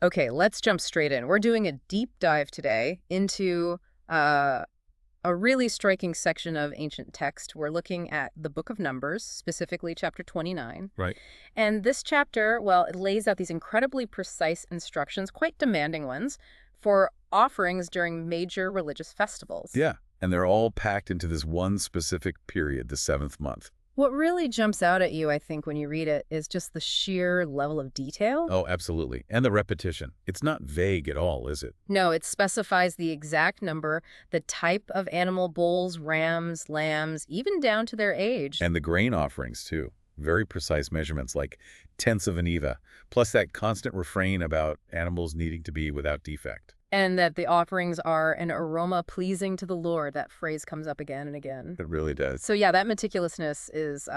Okay, let's jump straight in. We're doing a deep dive today into uh, a really striking section of ancient text. We're looking at the Book of Numbers, specifically chapter 29. Right. And this chapter, well, it lays out these incredibly precise instructions, quite demanding ones, for offerings during major religious festivals. Yeah. And they're all packed into this one specific period, the seventh month. What really jumps out at you, I think, when you read it is just the sheer level of detail. Oh, absolutely. And the repetition. It's not vague at all, is it? No, it specifies the exact number, the type of animal, bulls, rams, lambs, even down to their age. And the grain offerings, too. Very precise measurements, like tenths of an eva, plus that constant refrain about animals needing to be without defect. And that the offerings are an aroma pleasing to the Lord. That phrase comes up again and again. It really does. So yeah, that meticulousness is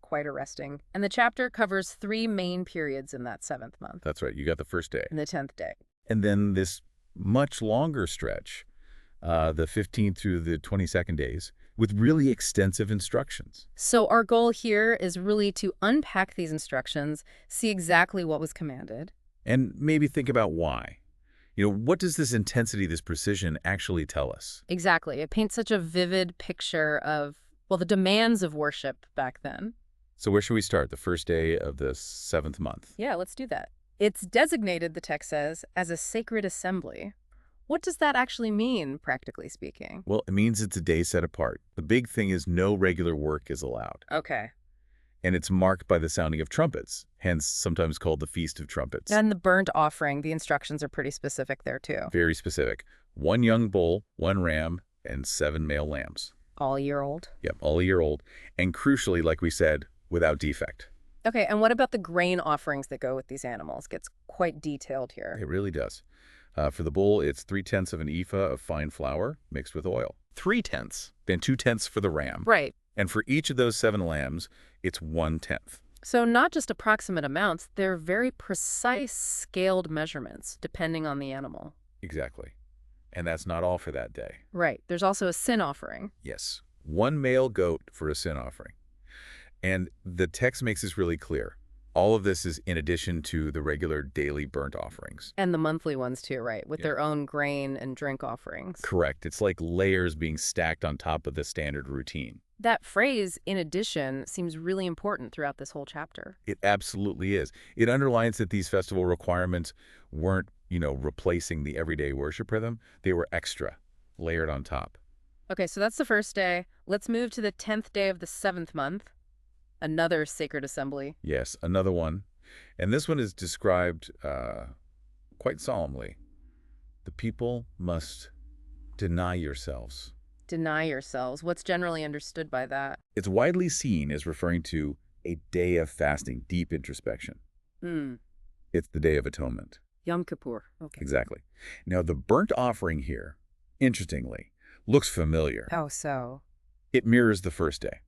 quite arresting. And the chapter covers three main periods in that seventh month. That's right. You got the first day. And the 10th day. And then this much longer stretch, the 15th through the 22nd days, with really extensive instructions. So our goal here is really to unpack these instructions, see exactly what was commanded. And maybe think about why. What does this intensity, this precision actually tell us? Exactly. It paints such a vivid picture of, well, the demands of worship back then. So where should we start? The first day of the seventh month. Yeah, let's do that. It's designated, the text says, as a sacred assembly. What does that actually mean, practically speaking? Well, it means it's a day set apart. The big thing is no regular work is allowed. Okay. And it's marked by the sounding of trumpets, hence sometimes called the Feast of Trumpets. And the burnt offering, the instructions are pretty specific there, too. Very specific. 1 young bull, 1 ram, and 7 male lambs. All year old? Yep, all a year old. And crucially, like we said, without defect. Okay, and what about the grain offerings that go with these animals? Gets quite detailed here. It really does. For the bull, it's 3/10 of an ephah of fine flour mixed with oil. 3/10. Then 2/10 for the ram. Right. And for each of those 7 lambs, it's 1/10. So not just approximate amounts, they're very precise scaled measurements, depending on the animal. Exactly. And that's not all for that day. Right. There's also a sin offering. Yes. 1 male goat for a sin offering. And the text makes this really clear. All of this is in addition to the regular daily burnt offerings. And the monthly ones too, right? With Yeah. their own grain and drink offerings. Correct. It's like layers being stacked on top of the standard routine. That phrase, in addition, seems really important throughout this whole chapter. It absolutely is. It underlines that these festival requirements weren't, replacing the everyday worship rhythm. They were extra, layered on top. Okay, so that's the first day. Let's move to the 10th day of the 7th month. Another sacred assembly. Yes, another one. And this one is described quite solemnly. The people must deny yourselves. Deny yourselves. What's generally understood by that? It's widely seen as referring to a day of fasting, deep introspection. It's the Day of Atonement. Yom Kippur. Okay. Exactly. Now, the burnt offering here, interestingly, looks familiar. How so? It mirrors the first day.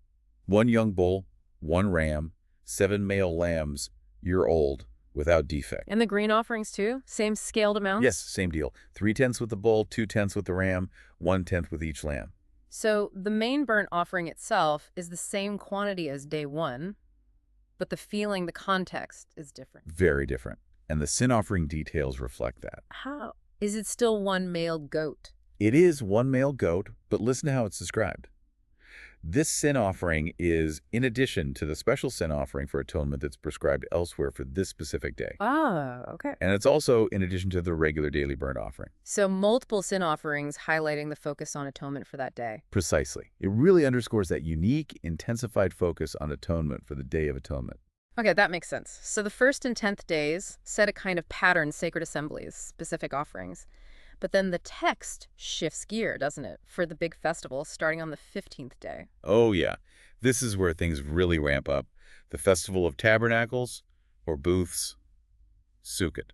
1 young bull, 1 ram, 7 male lambs, year old, without defect. And the grain offerings too? Same scaled amounts? Yes, same deal. 3/10 with the bull, 2/10 with the ram, 1/10 with each lamb. So the main burnt offering itself is the same quantity as day 1, but the feeling, the context is different. Very different. And the sin offering details reflect that. How? Is it still 1 male goat? It is 1 male goat, but listen to how it's described. This sin offering is in addition to the special sin offering for atonement that's prescribed elsewhere for this specific day. Ah, okay. And it's also in addition to the regular daily burnt offering. So multiple sin offerings highlighting the focus on atonement for that day. Precisely. It really underscores that unique, intensified focus on atonement for the Day of Atonement. Okay, that makes sense. So the 1st and 10th days set a kind of pattern, sacred assemblies, specific offerings. But then the text shifts gear, doesn't it, for the big festival starting on the 15th day. Oh, yeah. This is where things really ramp up. The Festival of Tabernacles, or Booths, Sukkot.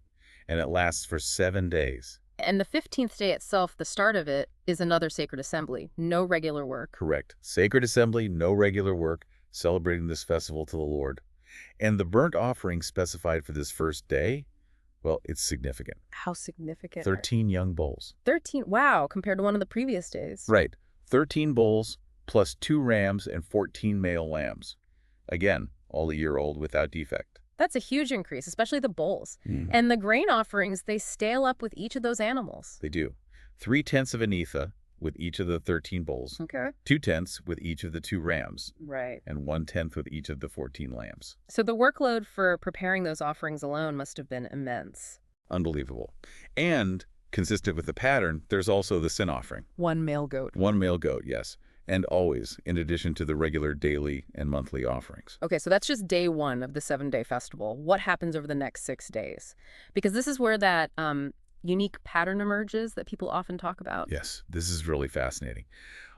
And it lasts for 7 days. And the 15th day itself, the start of it, is another sacred assembly. No regular work. Correct. Sacred assembly, no regular work, celebrating this festival to the Lord. And the burnt offering specified for this first day, well, it's significant. How significant? 13 young bulls. 13, wow, compared to one of the previous days. Right. 13 bulls plus 2 rams and 14 male lambs. Again, all a year old without defect. That's a huge increase, especially the bulls. And the grain offerings, they scale up with each of those animals. They do. 3/10 of an ephah with each of the 13 bulls, Okay. 2/10 with each of the 2 rams, Right. and 1/10 with each of the 14 lambs. So the workload for preparing those offerings alone must have been immense. Unbelievable. And consistent with the pattern, there's also the sin offering. One male goat. One male goat, yes. And always, in addition to the regular daily and monthly offerings. Okay, so that's just day one of the 7-day festival. What happens over the next 6 days? Because this is where that unique pattern emerges that people often talk about. Yes, this is really fascinating.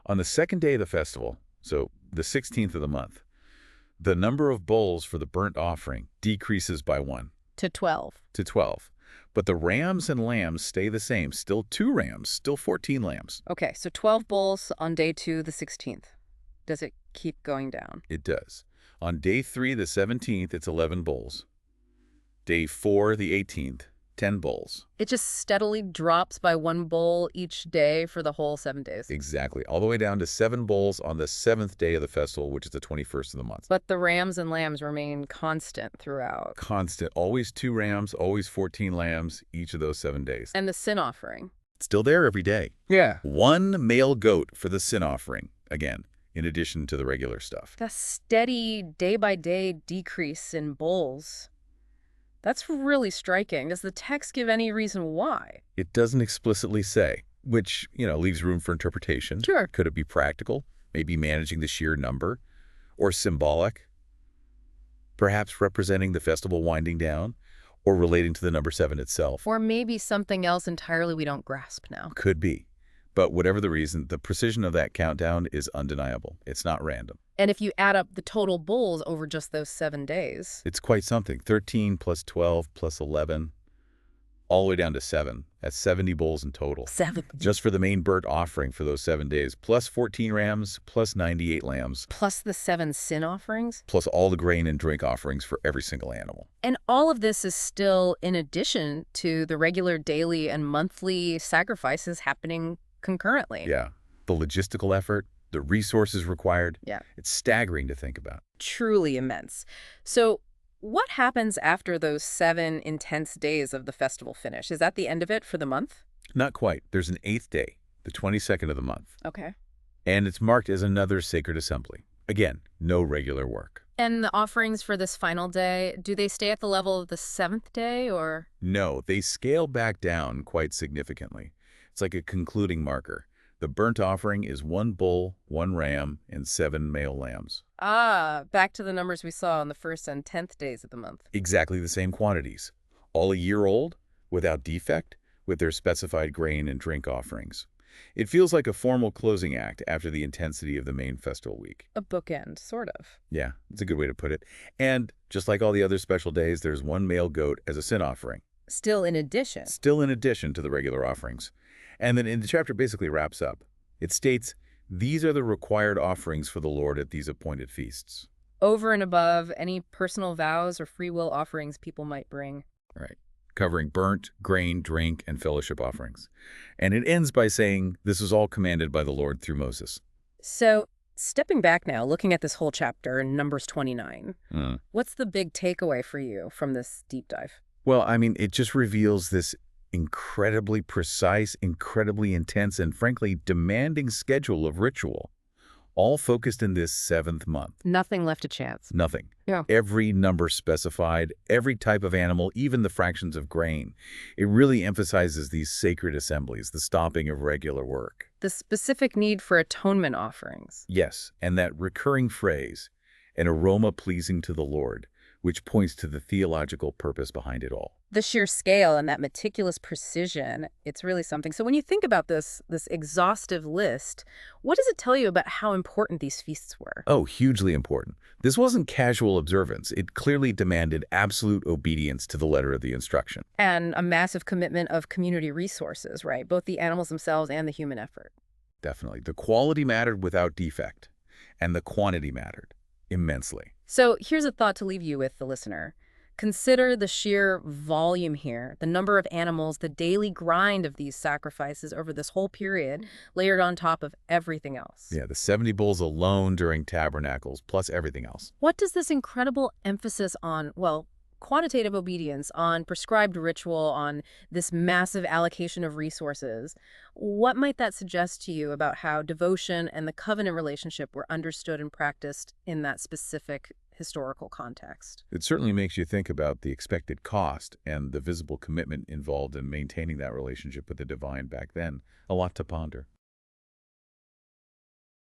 On the second day of the festival, so the 16th of the month, the number of bulls for the burnt offering decreases by 1 To 12. to 12. But the rams and lambs stay the same. Still 2 rams, still 14 lambs. Okay, so 12 bulls on day 2, the 16th. Does it keep going down? It does. On day 3, the 17th, it's 11 bulls. Day 4, the 18th, 10 bulls. It just steadily drops by 1 bull each day for the whole 7 days. Exactly. All the way down to 7 bulls on the 7th day of the festival, which is the 21st of the month. But the rams and lambs remain constant throughout. Constant. Always 2 rams, always 14 lambs, each of those 7 days. And the sin offering. It's still there every day. Yeah. 1 male goat for the sin offering, again, in addition to the regular stuff. The steady day-by-day decrease in bulls. That's really striking. Does the text give any reason why? It doesn't explicitly say, which, leaves room for interpretation. Sure. Could it be practical? Maybe managing the sheer number? Or symbolic? Perhaps representing the festival winding down? Or relating to the number 7 itself? Or maybe something else entirely we don't grasp now. Could be. But whatever the reason, the precision of that countdown is undeniable. It's not random. And if you add up the total bulls over just those 7 days. It's quite something. 13 plus 12 plus 11, all the way down to 7. That's 70 bulls in total. 7. Just for the main burnt offering for those 7 days, plus 14 rams, plus 98 lambs, Plus the 7 sin offerings. plus all the grain and drink offerings for every single animal. And all of this is still in addition to the regular daily and monthly sacrifices happening concurrently. Yeah. The logistical effort, the resources required. Yeah. It's staggering to think about. Truly immense. So what happens after those 7 intense days of the festival finish? Is that the end of it for the month? Not quite. There's an 8th day, the 22nd of the month, Okay. and it's marked as another sacred assembly. Again, no regular work. And the offerings for this final day, do they stay at the level of the 7th day or? No, they scale back down quite significantly. It's like a concluding marker. The burnt offering is 1 bull, 1 ram, and 7 male lambs. Ah, back to the numbers we saw on the 1st and 10th days of the month. Exactly the same quantities. All a year old, without defect, with their specified grain and drink offerings. It feels like a formal closing act after the intensity of the main festival week. A bookend, sort of. Yeah, it's a good way to put it. And just like all the other special days, there's 1 male goat as a sin offering. Still in addition. Still in addition to the regular offerings. And then the chapter basically wraps up. It states, these are the required offerings for the Lord at these appointed feasts. Over and above any personal vows or free will offerings people might bring. Right. Covering burnt, grain, drink, and fellowship offerings. And it ends by saying, this is all commanded by the Lord through Moses. So, stepping back now, looking at this whole chapter in Numbers 29, what's the big takeaway for you from this deep dive? Well, I mean, it just reveals this incredibly precise, incredibly intense, and frankly demanding schedule of ritual, all focused in this 7th month. Nothing left to chance. Nothing. Yeah. Every number specified, every type of animal, even the fractions of grain. It really emphasizes these sacred assemblies, the stopping of regular work. The specific need for atonement offerings. Yes, and that recurring phrase, an aroma pleasing to the Lord, which points to the theological purpose behind it all. The sheer scale and that meticulous precision, it's really something. So when you think about this exhaustive list, what does it tell you about how important these feasts were? Oh, hugely important. This wasn't casual observance. It clearly demanded absolute obedience to the letter of the instruction. And a massive commitment of community resources, right? Both the animals themselves and the human effort. Definitely. The quality mattered without defect, and the quantity mattered immensely. So here's a thought to leave you with, the listener. Consider the sheer volume here, the number of animals, the daily grind of these sacrifices over this whole period, layered on top of everything else. Yeah, the 70 bulls alone during tabernacles, plus everything else. What does this incredible emphasis on, well, quantitative obedience, on prescribed ritual, on this massive allocation of resources, what might that suggest to you about how devotion and the covenant relationship were understood and practiced in that specific historical context? It certainly makes you think about the expected cost and the visible commitment involved in maintaining that relationship with the divine back then. A lot to ponder.